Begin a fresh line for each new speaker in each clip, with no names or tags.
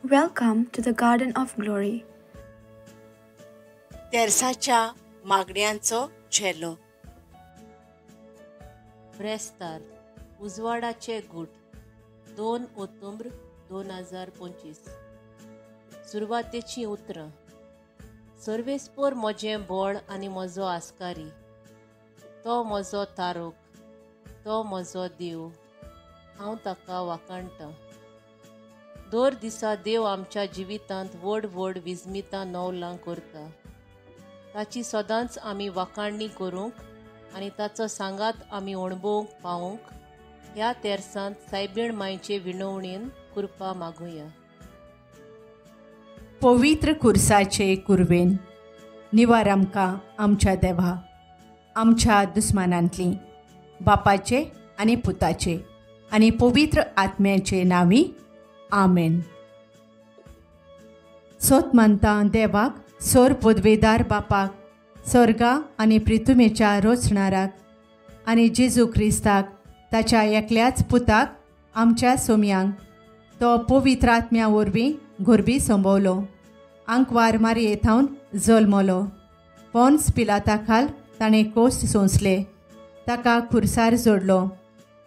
Welcome to the Garden of Glory.
तेरसाच्या मागण्यांचो झेलो.
ब्रेस्तार उजवाडाचे गूट 2 October 2025. सुरवातेची उतरां. सर्वेस्पोर म्हजें बळ आनी म्हजो आस्कारी, तो म्हजो तारोक, तो म्हजो देव, हांव ताका वाखाणटां. दर दिसा देव आमच्या जिवितांत व्हड व्हड विजमितां नवलां करता. ताची सदांच आमी वाखाणणी करूंक आनी ताचो सांगात आमी अणभवूंक पावूंक ह्या तेरसांत सायबीण मांयचे विणवणेन कृपा मागुया.
पवित्र खुर्साचे कुरवेन निवार आमकां आमच्या देवा, आमच्या दुस्मानांतली, बापाचे आनी पुताचे आनी पवित्र आत्म्याचे नांवी. आमेन. सोत मानता देवाक, सोर पदवेदार बापाक, स्वर्गा आनी पृथ्वीच्या रोचणाराक आनी जेजू क्रिस्ताक, ताच्या एकल्याच पुताक, आमच्या सोम्यांक, तो पवित्र आत्म्या वरवीं घोरबी संभोवलो, आंकवार मारयेथावन जल्मलो, पोन्स पिलाता खाल ताणें कोस्ट सोंसले, ताका खुर्सार जोडलो,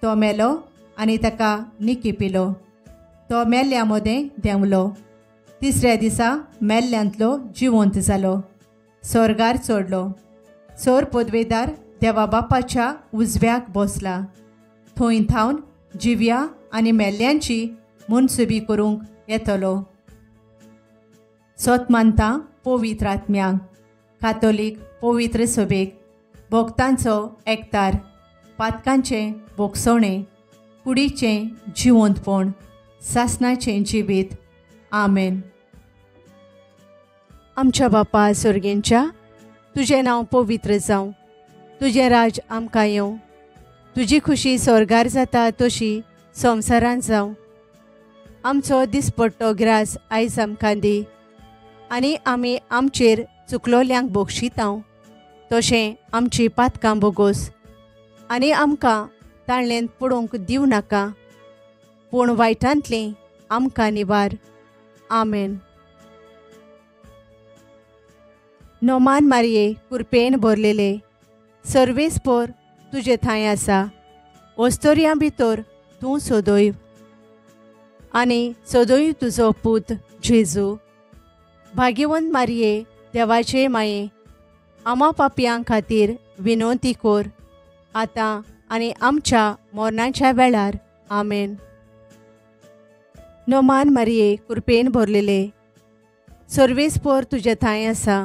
तो मेलो आनी ताका निकिपिलो, तो मेल्ल्या मदें देंवलो, तिसऱ्या दिसा मेल्ल्यांतलो जिवंत जालो, स्वर्गार चडलो, सोर पदवेदार देवा बापाच्या उजव्याक बसला, थंय थावन जिव्या आनी मेल्ल्यांची मुनसुबी करूंक येतलो. सोत मानता पवित्र आत्म्यांक, कातोलीक पवित्र सभेक, भक्तांचो एकतार, पातकांचें बोगसवणें, कुडीचें जिवंतपण, सासणाचें जिवीत. आमेन. आमच्या बापा स्वर्गेंच्या, तुजें नांव पवित्र जावं, तुजें राज आमकां येवं, तुजी खुशी स्वर्गार जाता तशी संवसारांत जावं. आमचो दिसपट्टो ग्रास आयज आमकां दी, आनी आमी आमचेर चुकलोल्यांक बक्षितांव तशें आमची पातकां बोगोस, आनी आमकां ताळ्ळेंत पडूंक दिवं नाका, पूण वायटांतलीं आमकां निवार. आमेन. नोमान मारये कुरपेन भरलेले, सर्वेस्पोर तुजे थंय आसा, ओस्तोरयां भितर तूं सोदोयव, आनी सोदोयव तुजो पूत जेजू. भाग्यवंत मारये देवाचे माये, आमा पापयां खातीर विनोती कोर, आतां आनी आमच्या मरणाच्या वेळार. आमेन. नोमान मारये कुरपेन भरलेले, सर्वेस्पोर तुजे थंय आसा,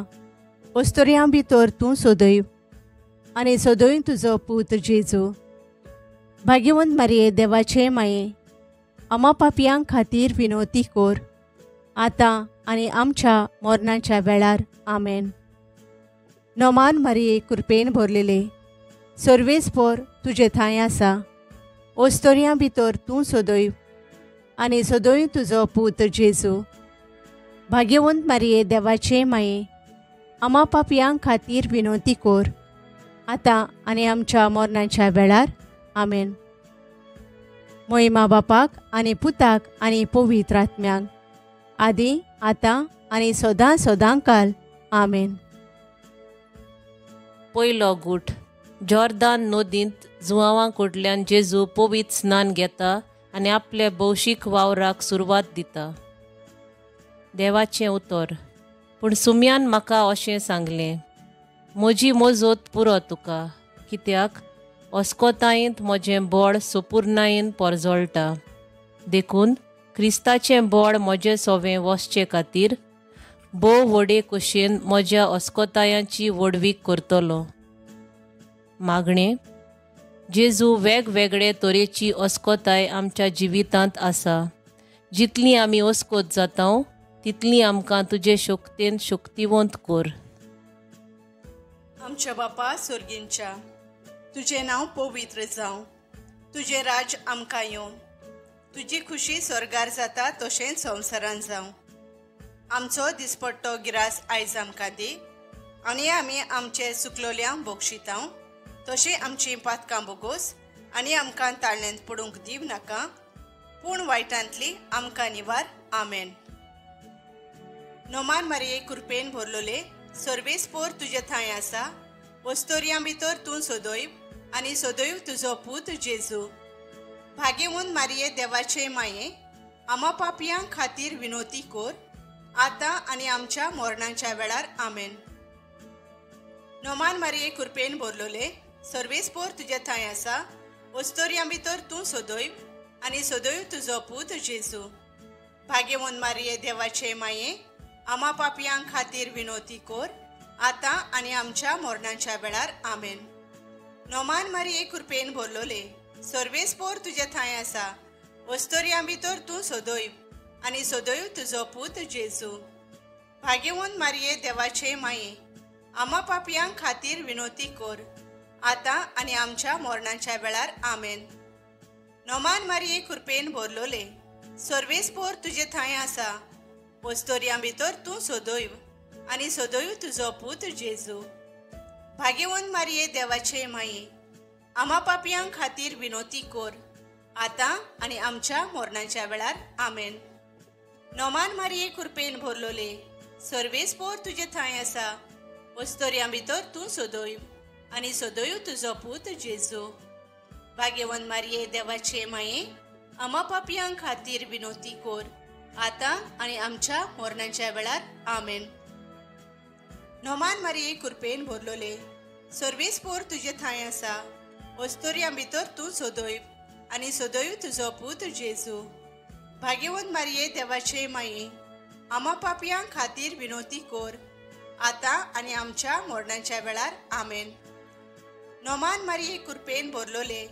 ओस्तोरयां भितर तूं सोदोयव, आनी सोदोयव तुजो पूत जेजू. भाग्यवंत मारये देवाचे माये, आमा पापयां खातीर विनोती कोर, आतां आनी आमच्या मरणाच्या वेळार. आमेन. नोमान मारये कुरपेन भरलेले, सर्वेस्पोर तुजे थंय आसा, ओस्तोरयां भितर तूं सोदोयव, आनी सोदोयव तुजो पूत जेजू. भाग्यवंत मारये देवाचे माये, आमा पापयां खातीर विनोती कोर, आतां आनी आमच्या मरणाच्या वेळार. आमेन. महिमा बापाक आनी पुताक आनी पवित्र आत्म्यांक, आदी आतां आनी सदां सदांकाल. आमेन.
पयलो गूट. जॉर्दान नदींत जुवांवां कडल्यान जेजू पवित्र स्नान घेता आनी आपल्या भौशीक वावराक सुरवात दिता. देवाचें उतर. पूण सुम्यान म्हाका अशें सांगलें, म्हजी मोजत पुरो तुका, कित्याक अस्कोतायेंत म्हजें बळ सोपुर्णायेन परजळटा. देखून क्रिस्ताचें बळ म्हजें सोवें वचचे खातीर भोव व्हडे कुशेन म्हज्या अस्कोतायांची वडवीक करतलो. मागणें. जेजू वेगवेगळे तरेची अस्कोताय आमच्या जिवितांत आसा. जितली आमी अस्कोत जातांव तितली आमकां तुजे शक्तीन शक्तिवंत कोर.
आमच्या बापा स्वर्गींच्या, तुजें नांव पवित्र जावं, तुजें राज आमकां येवं, तुजी खुशी स्वर्गार जाता तशेंच संवसारांत जावं. आमचो दिसपट्टो गिरास आयज आमकां दी, आनी आमी आमचे चुकलोल्यांक बक्षितांव तशी आमची पातकां बोगोस, आनी आमकां ताळ्ळेंत पडूंक दिव नाका, पूण वायटांतली आमकां निवार. आमेन. नोमान मारये कृपेन भरलोले सर्वेस्पोर तुजे थंय आसा. वस्तोरयां भितर तूं सोदोयब आनी सोदोयब तुजो पूत जेजू. भाग्यवंत मारये देवाचे माये, आमा पापयां खातीर विनोती कोर, आतां आनी आमच्या मरणाच्या वेळार आमेन. नोमान मारये कृपेन भरलोले सर्वेस्पोर तुजे थंय आसा. वस्तोरयां भितर तूं सोदोयब आनी सोदोयब तुजो पूत जेजू. भाग्यवंत मारये देवाचे माये, आमा पापयां खातीर विनोती कोर, आतां आनी आमच्या मरणाच्या वेळार आमेन. नोमान मारये कृपेन भरलोले सर्वेस्पोर तुजे थंय आसा. वस्तोरयां भितर तूं सोदोयब आनी सोदोयब तुजो पूत जेजू. भाग्यवंत मारये देवाचे माये, आमा पापयां खातीर विनोती कोर, आतां आनी आमच्या मरणाच्या वेळार आमेन. नोमान मारये कृपेन भरलोले सर्वेस्पोर तुजे थंय आसा. वस्तोरयां भितर तूं सोदोयब आनी सोदोयब तुजो पूत जेजू. भाग्यवंत मारये देवाचे माये, आमा पापयां खातीर विनोती कोर, आतां आनी आमच्या मरणाच्या वेळार आमेन. नोमान मारये कृपेन भरलोले सर्वेस्पोर तुजे थंय आसा. वस्तोरयां भितर तूं सोदोयब आनी सोदोयब तुजो पूत जेजू. भाग्यवंत मारये देवाचे माये, आमा पापयां खातीर विनोती कोर, आतां आनी आमच्या मरणाच्या वेळार आमेन. नोमान मारये कृपेन भरलोले सर्वेस्पोर तुजे थंय आसा. वस्तोरयां भितर तूं सोदोयब आनी सोदोयब तुजो पूत जेजू. भाग्यवंत मारये देवाचे माये, आमा पापयां खातीर विनोती कोर, आतां आनी आमच्या मरणाच्या वेळार आमेन. नोमान मारये कृपेन भरलोले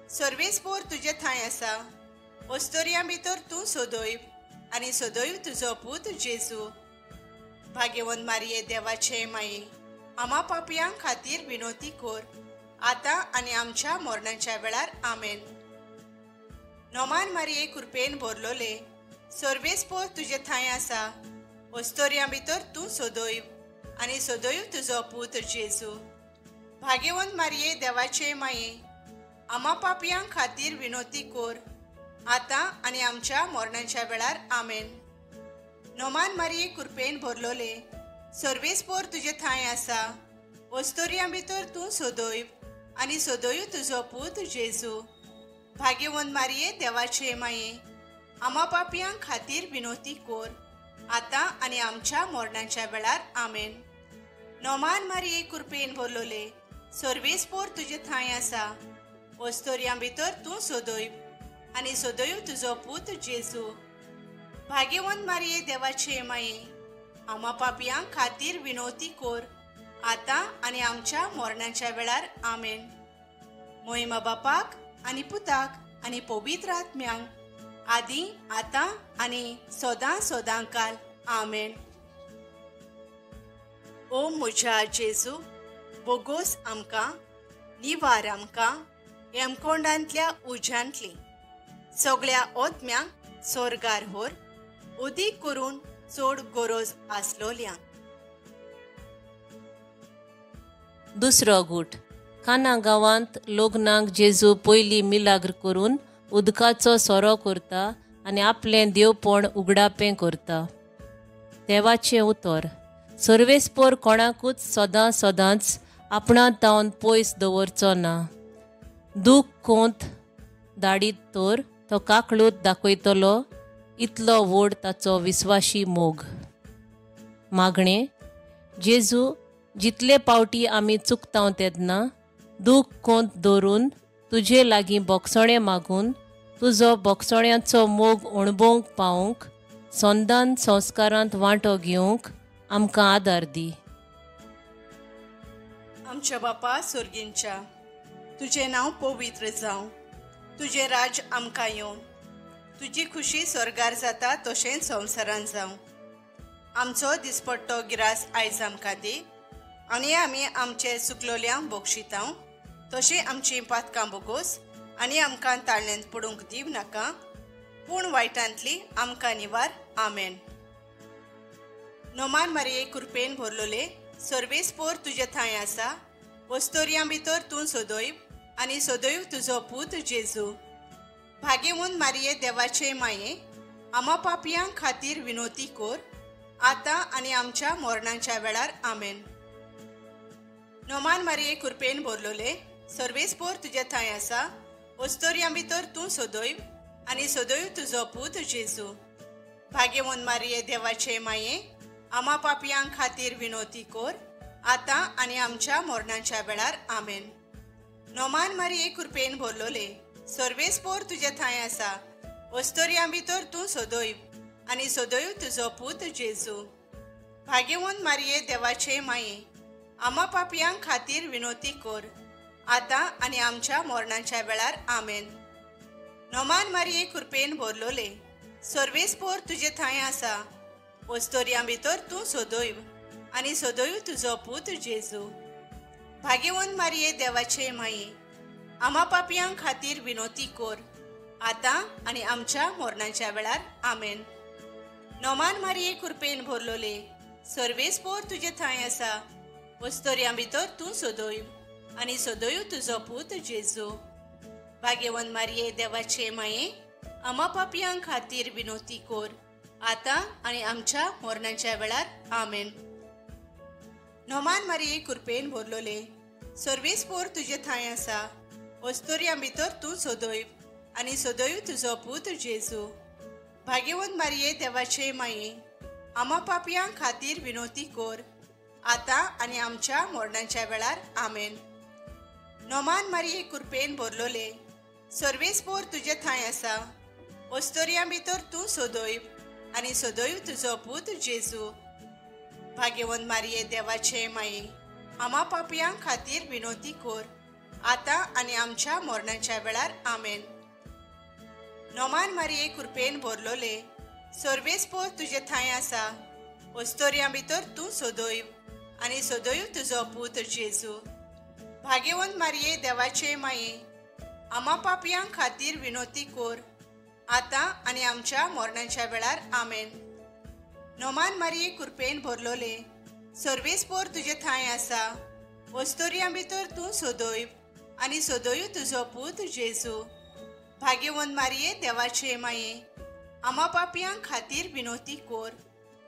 सर्वेस्पोर तुजे थंय आसा. वस्तोरयां भितर तूं सोदोयब आनी सोदोयब तुजो पूत जेजू. भाग्यवंत मारये देवाचे माये, आमा पापयां खातीर विनोती कोर, आतां आनी आमच्या मरणाच्या वेळार आमेन. नोमान मारये कृपेन भरलोले सर्वेस्पोर तुजे थंय आसा. वस्तोरयां भितर तूं सोदोयब आनी सोदोयब तुजो पूत जेजू. भाग्यवंत मारये देवाचे माये, आमा पापयां खातीर विनोती कोर, आतां आनी आमच्या मरणाच्या वेळार आमेन. नोमान मारये कृपेन भरलोले सर्वेस्पोर तुजे थंय आसा. वस्तोरयां भितर तूं सोदोयब आनी सोदोयब तुजो पूत जेजू. भाग्यवंत मारये देवाचे माये, आमा पापयां खातीर विनोती कोर, आतां आनी आमच्या मरणाच्या वेळार आमेन. नोमान मारये कृपेन भरलोले सर्वेस्पोर तुजे थंय आसा. वस्तोरयां भितर तूं सोदोयब आनी सोदोयब तुजो पूत जेजू. भाग्यवंत मारये देवाचे माये, आमा पापयां खातीर विनोती कोर, आतां आनी आमच्या मरणाच्या वेळार आमेन. मोहिमा बापाक आनी पुताक आनी पवित्र आत्म्यांक, आदी आतां आनी सदां सदांकाल आमेन. ओ म्हज्या जेजू, बोगोस आमकां, निवार आमकां हेमकोंडांतल्या उज्यांतली सगळ्या ओतम्यांक सोर्गार व्हर, उदीक करून चड गरज आसलोल्यांक.
दुसरो गूट. काना गांवांत लोग्नांक जेजू पयली मिलाग्र करून उदकाचो सोरो करता आनी आपलें देवपण उगडापें करता. देवाचें उतर. सर्वेस्पोर कोणाकूच सदां सदांच आपणांत तावन पयस दवरचो ना. दूख कोंत धाडीत तर तो काकळूत दाखयतलो, इतलो व्हड ताचो विस्वाशी मोग. मागणें. जेजू, जितले पावटी आमी चुकतांव तेदना दूख कोंत दवरून तुजे लागीं बोगसोणें मागून तुजो बोगसोण्याचो मोग अणभवंक पावूंक, सोंदान संस्कारांत वांटो घेवंक आमकां आदार दी.
आमच्या बापा सुर्गींच्या, तुजें नांव पवित्र जावं. तुजें राज आमकां येवं. तुजी खुशी स्वर्गार जाता तशेंच संवसारांत जावं. आमचो दिसपट्टो गिरास आयज आमकां दी, आनी आमी आमचे चुकलोल्यांक बक्षितांव, तशी आमची पातकां बोगोस आनी आमकां ताळण्यांत पडूंक दिव नाका, पूण वायटांतली आमकां निवार. आमेन. नोमान मारये कृपेन भरलोले सर्वेस्पोर तुजे थंय आसा. वस्तोरयां भितर तूं सोदोयब आनी सोदोयब तुजो पूत जेजू. भाग्यवंत मारये देवाचे माये, आमा पापयां खातीर विनोती कोर, आतां आनी आमच्या मरणाच्या वेळार आमेन. नोमान मारये कृपेन भरलोले, सर्वेस्पोर तुजे थंय आसा. ओस्तोरयां भितर तूं सोदोय आनी सोदोय तुजो पूत जेजू. भाग्यवन मारये देवाचे माये, आमा पापयां खातीर विनोती कोर, आतां आनी आमच्या मरणाच्या वेळार आमेन. नोमान मारये कृपेन भरलोले, सर्वेस्पोर तुजे थंय आसा. ओस्तोरयां भितर तूं सोदोय आनी सोदोय तुजो पूत जेजू. भाग्यवन मारये देवाचे माये, आमा पापयां खातीर विनोती कोर, आतां आनी आमच्या मरणाच्या वेळार आमेन. नोमान मारये कृपेन भरलोले, सर्वेस्पोर तुजे थंय आसा. ओस्तोरयां भितर तूं सोदोय आनी सोदोय तुजो पूत जेजू. भाग्यवन मारये देवाचे माये, आमा पापयां खातीर विनोती कोर, आतां आनी आमच्या मरणाच्या वेळार आमेन. नोमान मारये कृपेन भरलोले, सर्वेस्पोर तुजे थंय आसा. ओस्तोरयां भितर तूं सोदोय आनी सोदोय तुजो पूत जेजू. भाग्यवन मारये देवाचे माये, आमा पापयां खातीर विनोती कोर, आतां आनी आमच्या मरणाच्या वेळार आमेन. नोमान मारये कृपेन भरलोले, सर्वेस्पोर तुजे थंय आसा. ओस्तोरयां भितर तूं सोदोय आनी सोदोय तुजो पूत जेजू. भाग्यवन मारये देवाचे माये, आमा पापयां खातीर विनोती कोर, आतां आनी आमच्या मरणाच्या वेळार आमेन. नोमान मारये कृपेन भरलोले, सर्वेस्पोर तुजे थंय आसा. ओस्तोरयां भितर तूं सोदोय आनी सोदोय तुजो पूत जेजू. भाग्यवन मारये देवाचे माये, आमा पापयां खातीर विनोती कोर, आतां आनी आमच्या मरणाच्या वेळार आमेन. नोमान मारये कृपेन भरलोले, सर्वेस्पोर तुजे थंय आसा. ओस्तोरयां भितर तूं सोदोय आनी सोदोय तुजो पूत जेजू. भाग्यवन मारये देवाचे माये, आमा पापयां खातीर विनोती कोर, आतां आनी आमच्या मरणाच्या वेळार आमेन. नोमान मारये कृपेन भरलोले, सर्वेस्पोर तुजे थंय आसा. ओस्तोरयां भितर तूं सोदोय आनी सोदोय तुजो पूत जेजू. भाग्यवन मारये देवाचे माये, आमा पापयां खातीर विनोती कोर,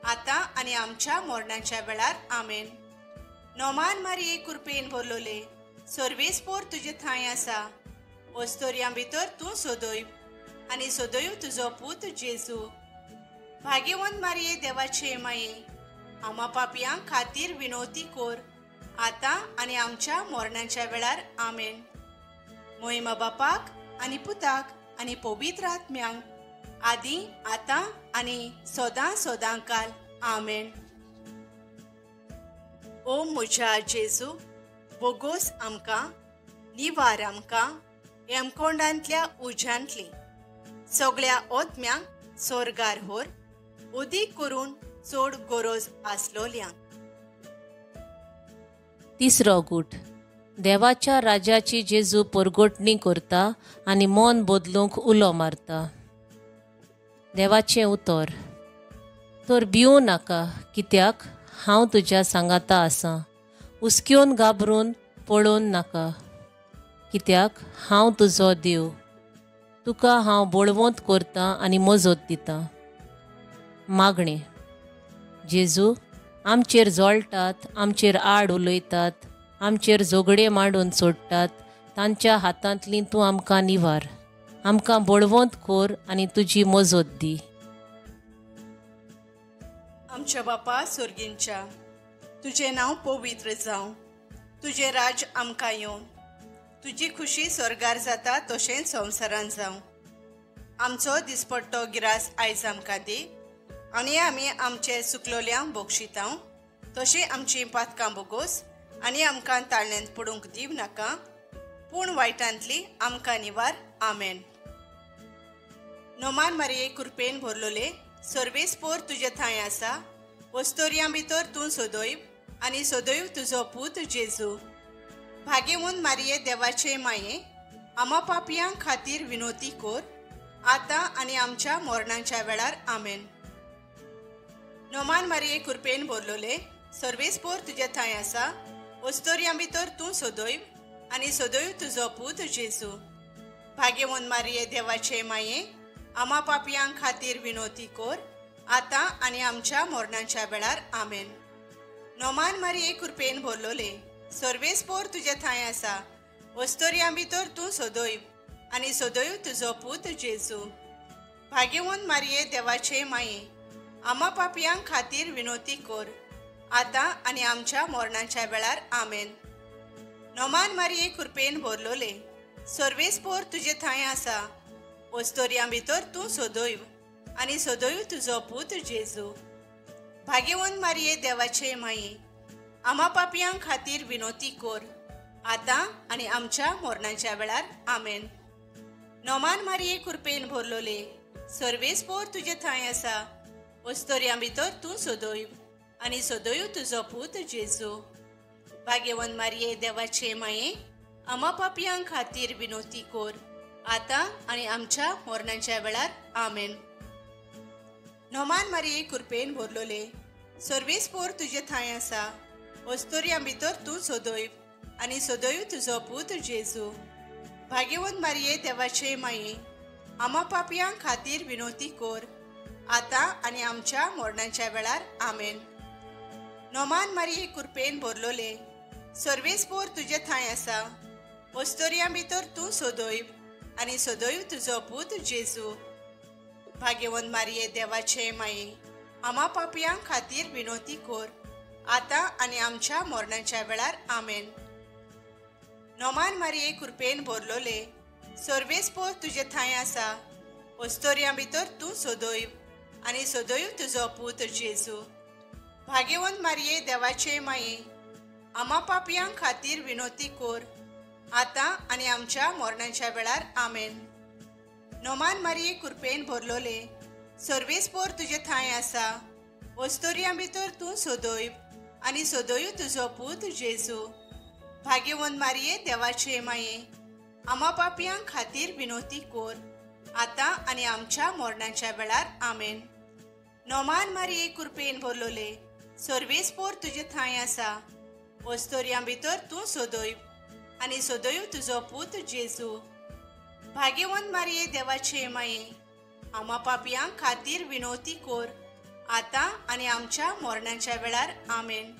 आतां आनी आमच्या मरणाच्या वेळार आमेन. नोमान मारये कृपेन भरलोले, सर्वेस्पोर तुजे थंय आसा. ओस्तोरयां भितर तूं सोदोय आनी सोदोय तुजो पूत जेजू. भाग्यवन मारये देवाचे माये, आमा पापयां खातीर विनोती कोर, आतां आनी आमच्या मरणाच्या वेळार आमेन. मोहिमा बापाक आनी पुताक आनी पवित्र आत्म्यांक, आदी आतां आनी सोदां सोदां काल आमेन. ओ म्हज्या जेजू, बोगोस आमकां, निवार आमकां हेमकोंडांतल्या उज्यांतली सगळ्या ओतम्यांक सोर्गार व्हर, उदीक करून चड गरज आसलोल्यांक.
तिसरो गूट. देवाच्या राजाची जेजू परगोटणी करता आनी मन बदलूंक उलो मारता. देवाचें उतर. तर भिवूं नाका, कित्याक हांव तुज्या सांगाता आसां. हुस्क्योन घाबरून पळोवन नाका, कित्याक हांव तुजो देव. तुका हांव बळवंत करतां आनी मजत दितां. मागणें. जेजू, आमचेर जोळटात, आमचेर आड उलयतात, आमचेर झगडे मांडून सोडटात, तांच्या हातांतली तूं आमकां निवार. आमकां बळवंत कर आनी तुजी मजत दी.
आमच्या बापा सुर्गींच्या, तुजें नांव पवित्र जावं. तुजें राज आमकां येवन, तुजी खुशी स्वर्गार जाता तशेंच संवसारांत जावं. आमचो दिसपट्टो गिरास आयज आमकां दी आनी आमी आमचे चुकलोल्यांक बक्षितांव. तशें आमचीं पातकां बोगोस आनी आमकां ताळण्यांत पडूंक दिव नाका, पूण वायटांतली आमकां निवार. आमेन. नोमान मारये कृपेन भरलोले, सर्वेस्पोर तुजे थंय आसा. ओस्तोरयां भितर तूं सोदोय आनी सोदोय तुजो पूत जेजू. भाग्यवन मारये देवाचे माये, आमा पापयां खातीर विनोती कोर, आतां आनी आमच्या मरणाच्या वेळार आमेन. नोमान मारये कृपेन भरलोले, सर्वेस्पोर तुजे थंय आसा. ओस्तोरयां भितर तूं सोदोय आनी सोदोय तुजो पूत जेजू. भाग्यवन मारये देवाचे माये, आमा पापयां खातीर विनोती कोर, आता आनी आमच्या मोरणाच्या वेळार आमेन. नोमान मारये कृपेन भरलोले, सर्वेस्पोर तुजे थंय आसा. वस्तोरयां भितर तूं सोदोय आनी सोदोय तुजो पूत जेजू. भाग्यवंत मारये देवाचे माये, आम्हा पापयांक खातीर विनोती कोर, आता आनी आमच्या मोरणाच्या वेळार आमेन. नोमान मारये कृपेन भरलोले, सर्वेस्पोर तुजे थंय आसा. वस्तोरयां भितर तूं सोदोय आनी सोदोय तुजो पूत जेजू. भाग्यवंत मारये देवाचे माये, आम्हा पापयांक खातीर विनोती कोर, आता आनी आमच्या मोरणाच्या वेळार आमेन. नोमान मारये कृपेन भरलोले, सर्वेस्पोर तुजे थंय आसा. वस्तोरयां भितर तूं सोदोय आनी सोदोय तुजो पूत जेजू. भाग्यवंत मारये देवाचे माये, आम्हा पापयांक खातीर विनोती कोर, आता आनी आमच्या मोरणाच्या वेळार आमेन. नोमान मारये कृपेन भरलोले, सर्वेस्पोर तुजे थंय आसा. वस्तोरयां भितर तूं सोदोय आनी सोदोय तुजो पूत जेजू. भाग्यवंत मारये देवाचे माये, आम्हा पापयांक खातीर विनोती कोर, आता आनी आमच्या मोरणाच्या वेळार आमेन. नोमान मारये कृपेन भरलोले, सर्वेस्पोर तुजे थंय आसा. वस्तोरयां भितर तूं सोदोय आनी सोदोय तुजो पूत जेजू. भाग्यवंत मारये देवाचे माये, आम्हा पापयांक खातीर विनोती कोर, आता आनी आमच्या मोरणाच्या वेळार आमेन. नोमान मारये कृपेन भरलोले, सर्वेस्पोर तुजे थंय आसा. वस्तोरयां भितर तूं सोदोय आनी सोदोय तुजो पूत जेजू. भाग्यवंत मारये देवाचे माये, आम्हा पापयांक खातीर विनोती कोर, आता आनी आमच्या मोरणाच्या वेळार आमेन. नोमान मारये कृपेन भरलोले, सर्वेस्पोर तुजे थंय आसा. वस्तोरयां भितर तूं सोदोय आनी सोदोय तुजो पूत जेजू. भाग्यवंत मारये देवाचे माये, आम्हा पापयांक खातीर विनोती कोर, आता आनी आमच्या मोरणाच्या वेळार आमेन. नोमान मारये कृपेन भरलोले, सर्वेस्पोर तुजे थंय आसा. वस्तोरयां भितर तूं सोदोय आनी सोदोय तुजो पूत जेजू. भाग्यवंत मारये देवाचे माये, आम्हा पापयांक खातीर विनोती कोर, आता आनी आमच्या मोरणाच्या वेळार आमेन.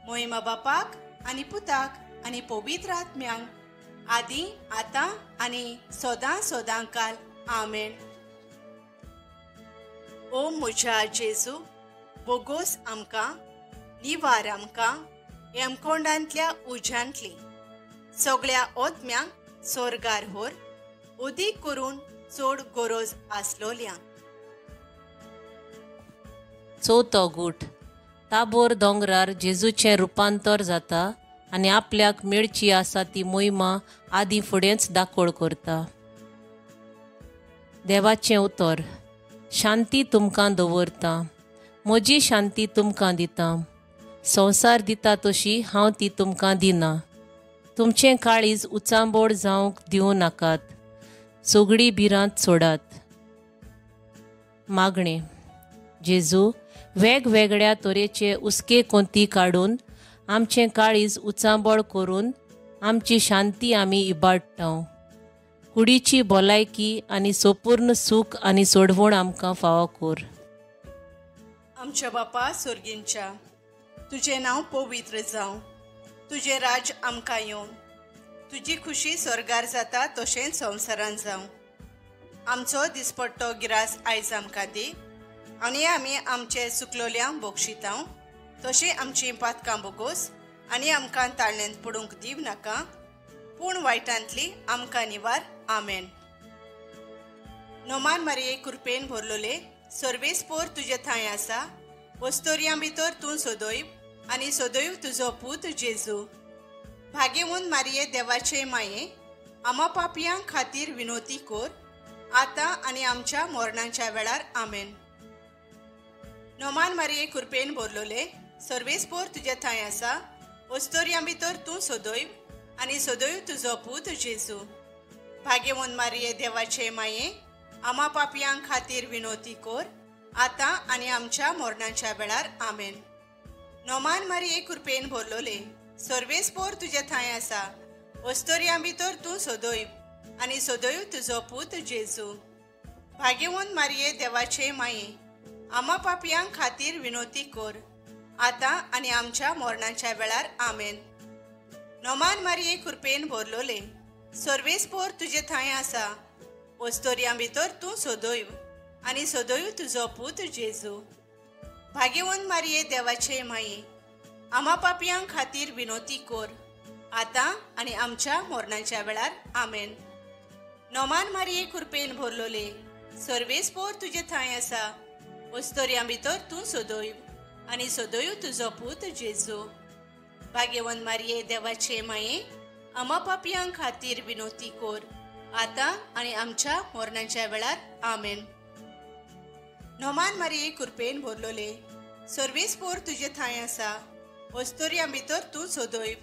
मोहिमा बापाक आनी पुताक आनी पवित्र आत्म्यांक, आदी आतां आनी सोदां सोदांकाल आमेन. ओ म्हज्या जेजू, बोगोस आमकां, निवार आमकां हेमकोंडांतल्या उज्यांतली सगळ्या ओतम्यांक स्वर्गार व्हर, उदीक करून चड गरज आसलोल्यांक.
चवथो गूट. ताबोर दोंगरार जेजूचें रुपांतर जाता आनी आपल्याक मेळची आसा ती मोहिमा आदी फुडेंच दाखोळ करता. देवाचें उतर. शांती तुमकां दवरता, म्हजी शांती तुमकां दिता. संवसार दिता तशी हांव ती तुमकां दिना. तुमचें काळीज उचांबोड जावंक दिवं नाकात, सोगळी भिरांत सोडात. मागणें. जेजू, वेगवेगळ्या तरेचे उस्के कोंती काडून आमचें काळीज उचांबोळ करून आमची शांती आमी इबाडटाव. कुडीची भलायकी आनी सोपूर्ण सूख आनी सोडवण आमकां फावो कोर.
आमच्या बापा स्वर्गींच्या, तुजें नांव पवित्र जावं. तुजें राज आमकां येवन, तुजी खुशी स्वर्गार जाता तशेंच संवसारांत जावं. आमचो दिसपट्टो गिरास आयज आमकां दी, आनी आमी आमचे चुकलोल्यांक बक्षितांव. तशें आमचीं पातकां बोगोस आनी आमकां ताळणेंत पडूंक दिव नाका, पूण वायटांतली आमकां निवार. आमेन. नोमान मारये कृपेन भरलोले, सर्वेस्पोर तुजे थंय आसा. वस्तोरयां भितर तूं सोदोय आनी सोदोय तुजो पूत जेजू. भाग्यवंत मारये देवाचे माये, आम्हा पापयांक खातीर विनोती कोर, आता आनी आमच्या मोरणाच्या वेळार आमेन. नोमान मारये कृपेन भरलोले, सर्वेस्पोर तुजे थंय आसा. वस्तोरयां भितर तूं सोदोय आनी सोदोय तुजो पूत जेजू. भाग्यवंत मारये देवाचे माये, आम्हा पापयांक खातीर विनोती कोर, आता आनी आमच्या मोरणाच्या वेळार आमेन. नोमान मारये कृपेन भरलोले, सर्वेस्पोर तुजे थंय आसा. वस्तोरयां भितर तूं सोदोय आनी सोदोय तुजो पूत जेजू. भाग्यवंत मारये देवाचे माये, आम्हा पापयांक खातीर विनोती कोर, आतां आनी आमच्या मरणाच्या वेळार आमेन. नोमान मारये कृपेन भरलोले, सर्वेस्पोर तुजे थंय आसा. वस्तोरयां भितर तूं सोदोयव आनी सोदोयव तुजो पूत जेजू. भाग्यवंत मारये देवाचे माये, आम्हा पापयांक खातीर विनोती कोर, आतां आनी आमच्या मरणाच्या वेळार आमेन. नोमान मारये कृपेन भरलोले, सर्वेस्पोर तुजे थंय आसा. वस्तोरयां भितर तूं सोदोयव आनी सोदोयव तुजो पूत जेजू. भाग्यवंत मारये देवाचे माये, आम्हा पापयांक खातीर विनोती कोर, आतां आनी आमच्या मरणाच्या वेळार आमेन. नोमान मारये कृपेन भरलोले, सर्वेस्पोर तुजे थंय आसा. वस्तोरयां भितर तूं सोदोयव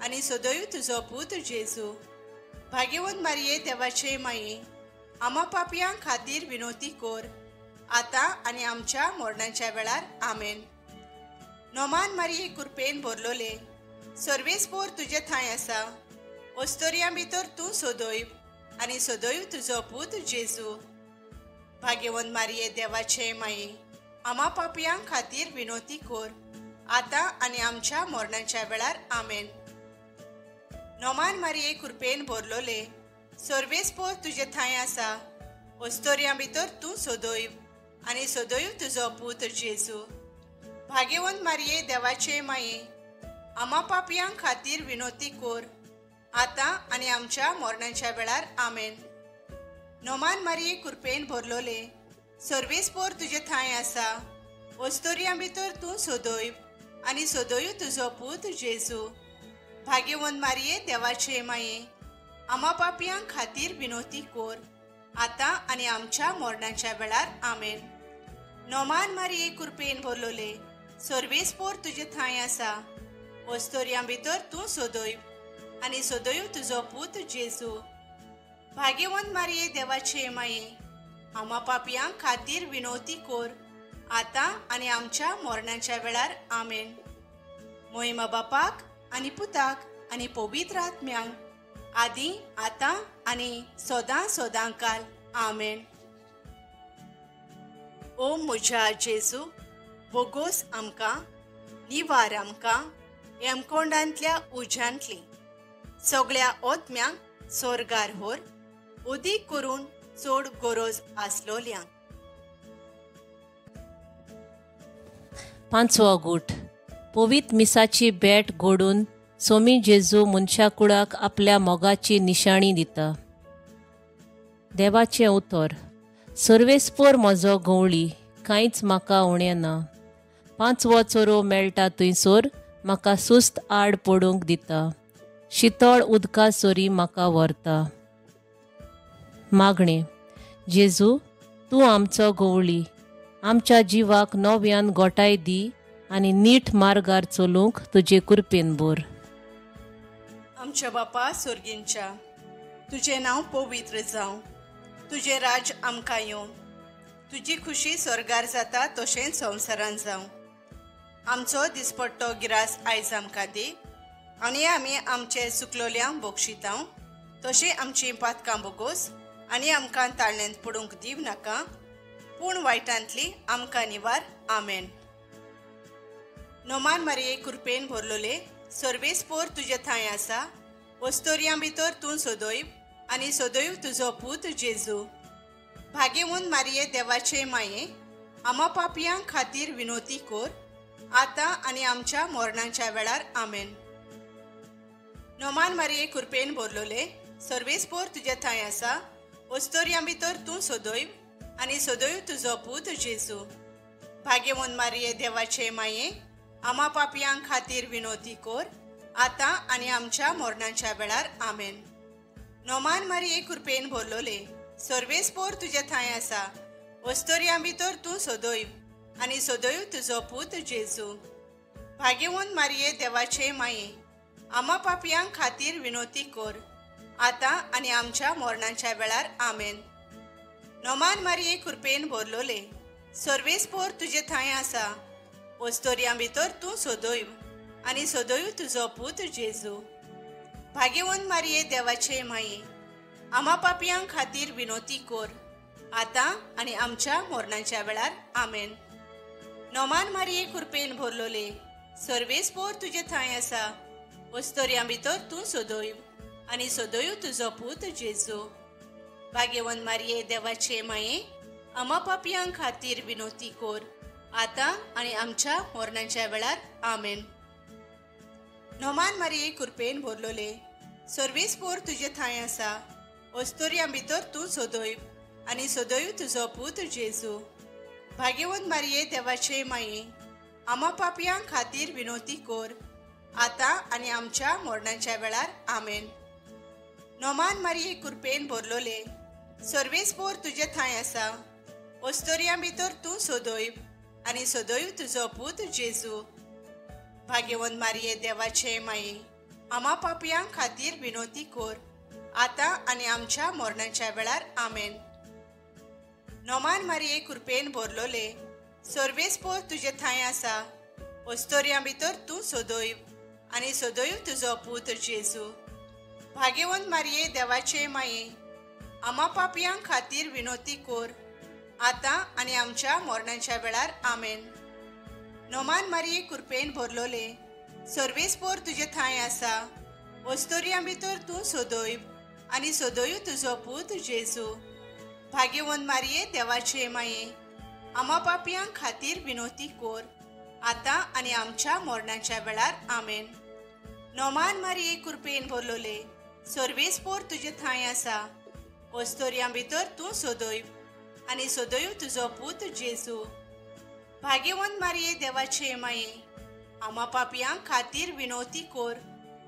आनी सोदोयव तुजो पूत जेजू. भाग्यवंत मारये देवाचे माये, आम्हा पापयांक खातीर विनोती कोर, आतां आनी आमच्या मरणाच्या वेळार आमेन. नोमान मारये कृपेन भरलोले, सर्वेस्पोर तुजे थंय आसा. वस्तोरयां भितर तूं सोदोयव आनी सोदोयव तुजो पूत जेजू. भाग्यवंत मारये देवाचे माये, आम्हा पापयांक खातीर विनोती कोर, आतां आनी आमच्या मरणाच्या वेळार आमेन. नोमान मारये कृपेन भरलोले, सर्वेस्पोर तुजे थंय आसा. वस्तोरयां भितर तूं सोदोयव आनी सोदोयव तुजो पूत जेजू. भाग्यवंत मारये देवाचे माये, आम्हा पापयांक खातीर विनोती कोर, आतां आनी आमच्या मरणाच्या वेळार आमेन. नोमान मारये कृपेन भरलोले, सर्वेस्पोर तुजे थंय आसा. वस्तोरयां भितर तूं सोदोयव आनी सोदोयव तुजो पूत जेजू. भाग्यवंत मारये देवाचे माये, आम्हा पापयांक खातीर विनोती कोर, आतां आनी आमच्या मरणाच्या वेळार आमेन. नोमान मारये कृपेन भरलोले, सर्वेस्पोर तुजे थंय आसा. वस्तोरयां भितर तूं सोदोयव आनी सोदोयव तुजो पूत जेजू. भाग्यवंत मारये देवाचे माये, आम्हा पापयांक खातीर विनोती कोर, आतां आनी आमच्या मरणाच्या वेळार आमेन. मोहिमा बापाक आनी पुताक आनी पवित्र आत्म्यांक, आदी आतां आनी सोदां सोदांकाल आमेन. ओ म्हज्या जेजू, बोगोस आमकां, निवार आमकां हेमकोंडांतल्या उज्यांतली सगळ्या ओतम्यांक स्वर्गार व्हर, उदीक करून चड गरज आसलोल्यांक.
5वो गूट. पवित्र मिसाची भेट घडून सोमी जेजू मनशा कुळाक आपल्या मोगाची निशाणी दिता. देवाचें उतर. सर्वेस्पोर म्हजो गवळी, कांयच म्हाका उणें ना. 5वो चोरो मेळटा थंयसर म्हाका सुस्त आड पडूंक दिता. शितळ उदका सोरी म्हाका व्हरता. मागणें. जेजू, तूं आमचो गवळी, आमच्या जिवाक नव्यान गोटाय दी आनी नीट मार्गार चलूंक तुजे कृपेन भर.
आमच्या बापा सुर्गींच्या, तुजें नांव पवित्र जावं. तुजें राज आमकां येवं. तुजी खुशी स्वर्गार जाता तशेंच संवसारांत जावं. आमचो दिसपट्टो गिरास आयज आमकां दी आनी आमी आमचे चुकलोल्यांक बक्षितांव. तशें आमची पातकां बोगोस आनी आमकां ताळण्यांत पडूंक दिव नाका, पूण वायटांतली आमकां निवार. आमेन. नोमान मारये कृपेन भरलोले, सर्वेस्पोर तुजे थंय आसा. वस्तोरयां भितर तूं सोदोयव आनी सोदोयव तुजो पूत जेजू. भाग्यवंत मारये देवाचे माये, आम्हा पापयांक खातीर विनोती कोर, आतां आनी आमच्या मरणाच्या वेळार आमेन. नोमान मारये कृपेन भरलोले, सर्वेस्पोर तुजे थंय आसा. वस्तोरयां भितर तूं सोदोयव आनी सोदोयव तुजो पूत जेजू. भाग्यवंत मारये देवाचे माये, आम्हा पापयांक खातीर विनोती कोर, आतां आनी आमच्या मरणाच्या वेळार आमेन. नोमान मारये कृपेन भरलोले, सर्वेस्पोर तुजे थंय आसा. वस्तोरयां भितर तूं सोदोयव आनी सोदोयव तुजो पूत जेजू. भाग्यवंत मारये देवाचे माये, आम्हा पापयांक खातीर विनोती कोर, आतां आनी आमच्या मरणाच्या वेळार आमेन. नोमान मारये कृपेन भरलोले, सर्वेस्पोर तुजे थंय आसा. वस्तोरयां भितर तूं सोदोयव आनी सोदोयव तुजो पूत जेजू. भाग्यवंत मारये देवाचे माये, आम्हा पापयांक खातीर विनोती कोर, आतां आनी आमच्या मरणाच्या वेळार आमेन. नोमान मारये कृपेन भरलोले सर्वेस्पोर तुजे थंय आसा. वस्तोरयां भितर तूं सोदोय आनी सोदोय तुजो पूत जेजू. भाग्यवन मारये देवाचे माये आमा पापयां खातीर विनोती कोर आतां आनी आमच्या मरणाच्या वेळार आमेन. नोमान मारये कृपेन भरलोले सर्वेस्पोर तुजे थंय आसा. वस्तोरयां भितर तूं सोदोय आनी सोदोय तुजो पूत जेजू. भाग्यवन मारये देवाचे माये आमा पापयां खातीर विनोती कोर आतां आनी आमच्या मरणाच्या वेळार आमेन. नोमान मारये कृपेन भरलोले सर्वेस्पोर तुजे थंय आसा. वस्तोरयां भितर तूं सोदोय आनी सोदोय तुजो पूत जेजू. भाग्यवन मारये देवाचे माये आमा पापयां खातीर विनोती कोर आतां आनी आमच्या मरणाच्या वेळार आमेन. नोमान मारये कृपेन भरलोले सर्वेस्पोर तुजे थंय आसा. वस्तोरयां भितर तूं सोदोय आनी सोदोय तुजो पूत जेजू. भाग्यवन मारये देवाचे माये आमा पापयां खातीर विनोती कोर आतां आनी आमच्या मरणाच्या वेळार आमेन. नोमान मारये कृपेन भरलोले सर्वेस्पोर तुजे थंय आसा. वस्तोरयां भितर तूं सोदोय आनी सोदोय तुजो पूत जेजू. भाग्यवन मारये देवाचे माये आमा पापयां खातीर विनोती कोर आतां आनी आमच्या मरणाच्या वेळार आमेन. नोमान मारये कृपेन भरलोले सर्वेस्पोर तुजे थंय आसा. वस्तोरयां भितर तूं सोदोय आनी सोदोय तुजो पूत जेजू. भाग्यवन मारये देवाचे माये आमा पापयां खातीर विनोती कोर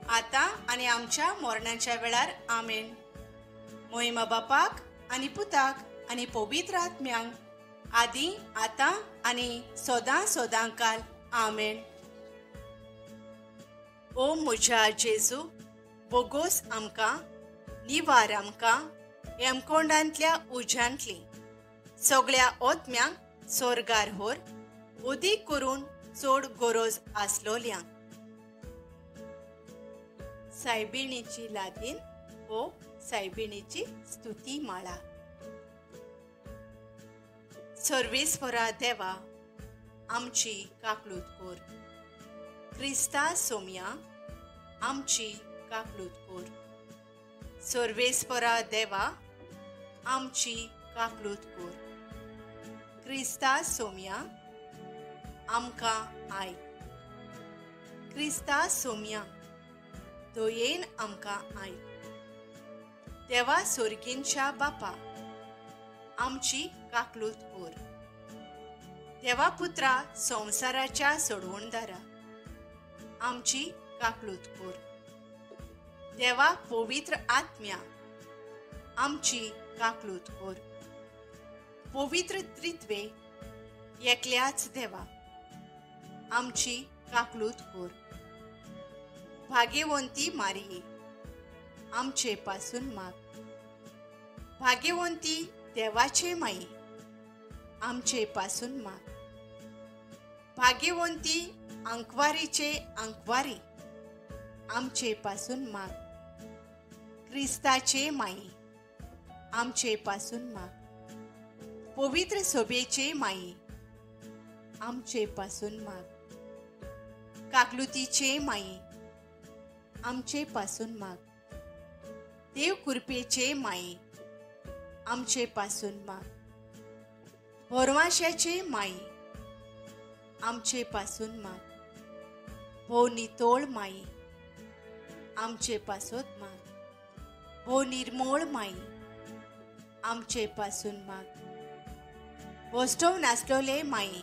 आतां आनी आमच्या मरणाच्या वेळार आमेन. मोहिमा बापाक आनी पुताक आनी पवित्र आत्म्यांक आदी आतां आनी सोदां सोदां काल आमेन. ओ म्हज्या जेजू बोगोस आमकां निवार आमकां हेमकोंडांतल्या उज्यांतली सगळ्या ओतम्यांक सोरगार व्हर उदीक करून चड गरज आसलोल्यांक. सायबिणीची लादीन ओ सायबिणीची स्तुती माळा. सर्वेस्परा देवा आमची काकलूत कोर. क्रिस्ता सोम्या आमची काकलूत कोर. सर्वेस्परा देवा आमची काकलूत कोर. क्रिस्ता सोम्या आमकां आयक. क्रिस्ता सोम्या दोयेन आमकां आयक. देवा सोर्गींच्या बापा आमची काकलूत कोर. देवा पुत्रा संवसाराच्या सोडवणदारा आमची काकलूत कोर. देवा पवित्र आत्म्या आमची काकलूत कोर. पवित्र त्रित्वे एकल्याच देवा आमची काकलूत कोर. भाग्यवंती मारिये आमचे पासून माग. भाग्यवंती देवाचे माये आमचे पासून माग. भाग्यवंती अंकवारीचे अंकवारी आमचे पासून माग. क्रिस्ताचे माये आमचे पासून माग. पवित्र सभेचे माये आमचे पासून माग. काकलुतीचे माये आमचे पासून माग. देव कृपेचे माये आमचे पासून माग. भरवशाचे माये आमचे पासून माग. भोव नितोळ माये आमचे पासून माग. भोव निर्मोळ माये आमचे पासून माग. वस्तव नासलोले माये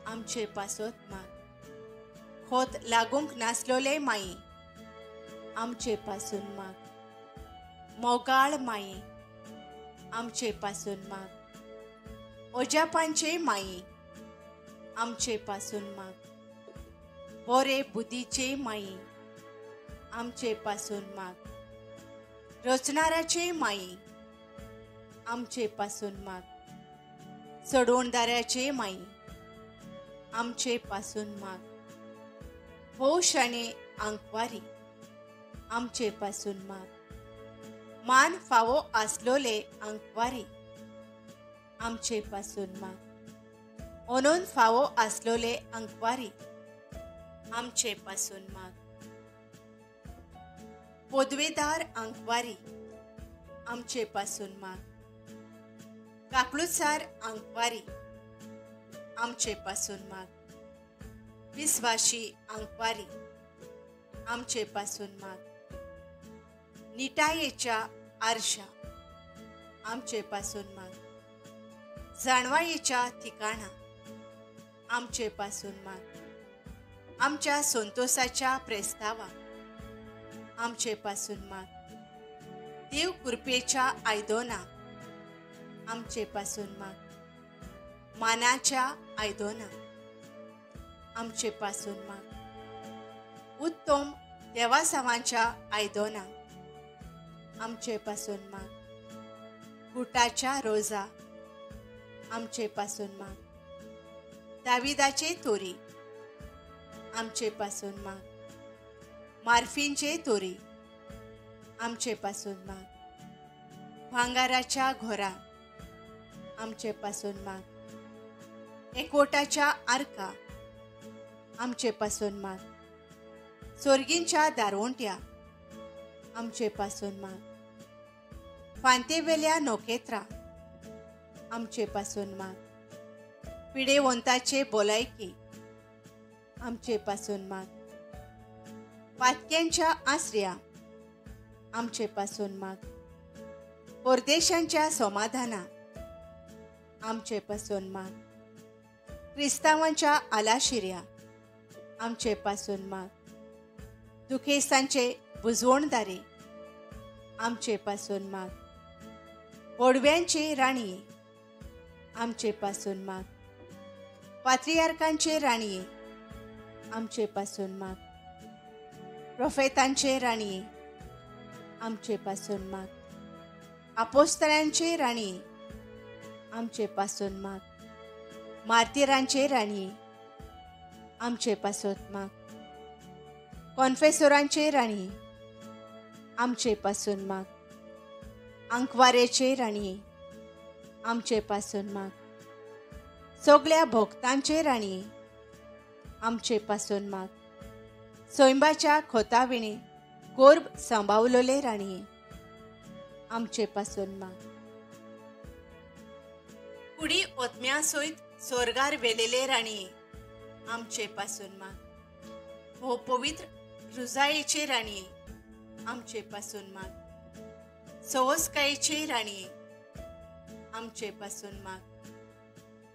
आमचे पासून माग. खोत लागूंक नासलोले माये आमचे पासून माग. मोगाळ माये आमचे पासून माग. ओजापांचे माये आमचे पासून माग. बरे बुद्धीचे माये आमचे पासून माग. रचणाराचे माये आमचे पासून माग. चडवणदाराचे माये आमचे पासून माग. भोवशाणे अंकवारी आमचे पासून माग. मान फावो आसलोले अंकवारी आमचे पासून माग. ओनोन फावो आसलोले अंकवारी आमचे पासून माग. पदवेदार अंकवारी आमचे पासून माग. काकलुसार अंकवारी आमचे पासून माग. विस्वाशी अंकवारी आमचे पासून माग. निटायेच्या आरशा आमचे पासून माग. जाणवायेच्या ठिकाणा आमचे पासून माग. आमच्या संतोषाच्या प्रेस्तावा आमचे पासून माग. देव कृपेच्या आयदोना आमचे पासून माग. मानाच्या आयदोना आमचे पासून माग. उत्तम देवासावांच्या आयदोना आमचे पासून माग. गुटाच्या रोजा आमचे पासून माग. दाविदाचे तोरी आमचे पासून माग. मार्फिनचे तोरी आमचे पासून माग. भांगाराच्या घोरा आमचे पासून माग. एकवटाच्या आर्का आमचे पासून माग. सोर्गींच्या दारोंट्या आमचे पासून माग. फांतेवेल्या नोकेत्रा आमचे पासून माग. पिडेवंताचे बोलायकी आमचे पासून माग. पातक्यांच्या आसऱ्या आमचे पासून माग. परदेशांच्या समाधाना आमचे पासून माग. क्रिस्तावांच्या आलाशिऱ्या आमचे पासून माग. दुखेसांचे बुजवणदारे आमचे पासून माग. ओडव्यांचे राणीये आमचे पासून माग. पात्रियार्कांचे राणीये आमचे पासून माग. प्रोफेतांचे राणीये आमचे पासून माग. अपोस्तलांचे राणीये आमचे पासून माग. मार्तिरांचे राणीये आमचे पासून माग. कॉन्फेसोरांचे राणीये आमचे पासून माग. अंकवारेचे राणीये आमचे पासून माग. सगळ्या भोगतांचे राणीये आमचे पासून माग. सोयंबाच्या खोताविणे गोर्ब सांबावलोले राणीये आमचे पासून माग. कुडी ओतम्या सयत स्वर्गार वेलेले राणीये आमचे पासून माग. हो पवित्र रुजायेचे राणीये आमचे पासून माग. सवस्कायेचे राणीये आमचे पासून माग.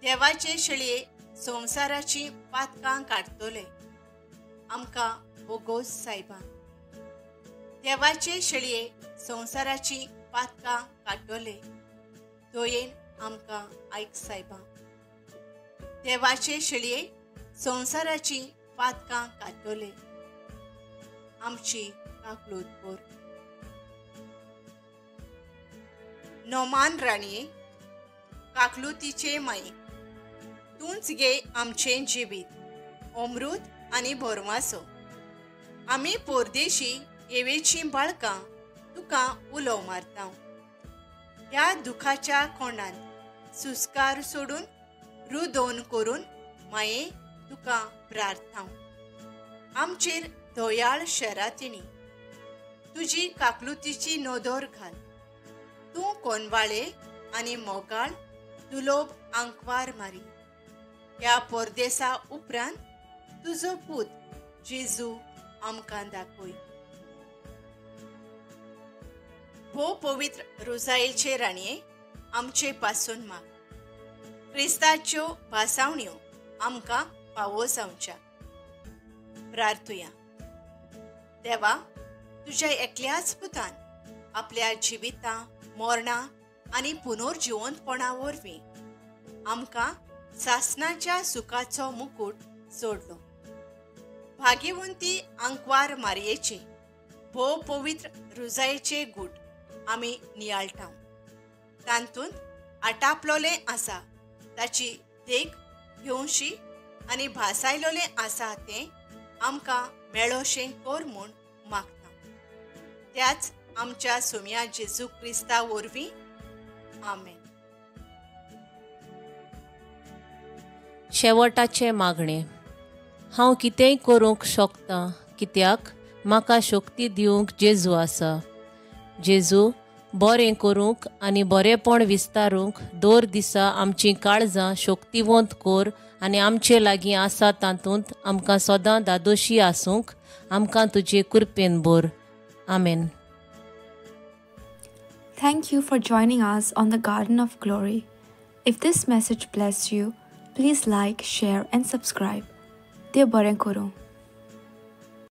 देवाचे शेळये संसाराची पातकां काडतले आमकां बोगोस सायबा. देवाचे शेळये संसाराची पातकां काडटले दोयेन आमकां आयक सायबा. देवाचे शेळये संसाराची पातकां काडटले आमची काकलूत कोर. नोमान राणीये काकलुतीचे माई तूंच गे आमचे जिवीत अमृत आनी भरवासो. आमी परदेशी येवेची बाळकां तुका उलो मारता. ह्या दुखाच्या कोंडांत सुस्कार सोडून रुदोन करून माये तुका प्रार्थांव. आमचेर दोयाळ शरातिणी तुजी काकलुतीची नोदोर घाल. तूं कोनवाळे आनी मोगाळ दुलोब आंकवार मारी. ह्या परदेसा उपरांत तुजो पूत जेजू आमकां दाखय. भोव पवित्र रुजायेचे राणये आमचे पासून माग. क्रिस्ताच्यो भासावण्यो आमकां फावो जावच्या. प्रार्थुया. देवा तुज्या एकल्याच पुतान आपल्या जिवितां मोरणा आनी पुनर्जिवंतपणा वरवीं आमकां सासणाच्या सुखाचो मुकुट सोडलो. भाग्यवंती आंकवार मारयेचे भोव पवित्र रुजायेचे गूट आमी नियाळटाव. तांतून आटापलोले आसा ताची देख घेवशी आनी भासायलोले आसा तें आमकां मेळोशें कर म्हूण मागता. त्याच आमच्या सुम्या जेजू क्रिस्ता वरवीं आमेन.
शेवटाचे मागणे. हांव कितेंय करूंक शकतां कित्याक म्हाका शक्ती दिवंक जेजू आसा. जेजू, बरें करूंक आनी बरेंपण विस्तारूंक दर दिसा आमचीं काळजां शक्तिवंत कर आनी आमचे लागीं आसा तातूंत आमकां सदां दादोशी आसूंक आमकां तुजे कृपेन भर. आमेन.
Thank you for joining us on the Garden of Glory. If this message blessed you, please like, share, and subscribe. Dear Baren Koro.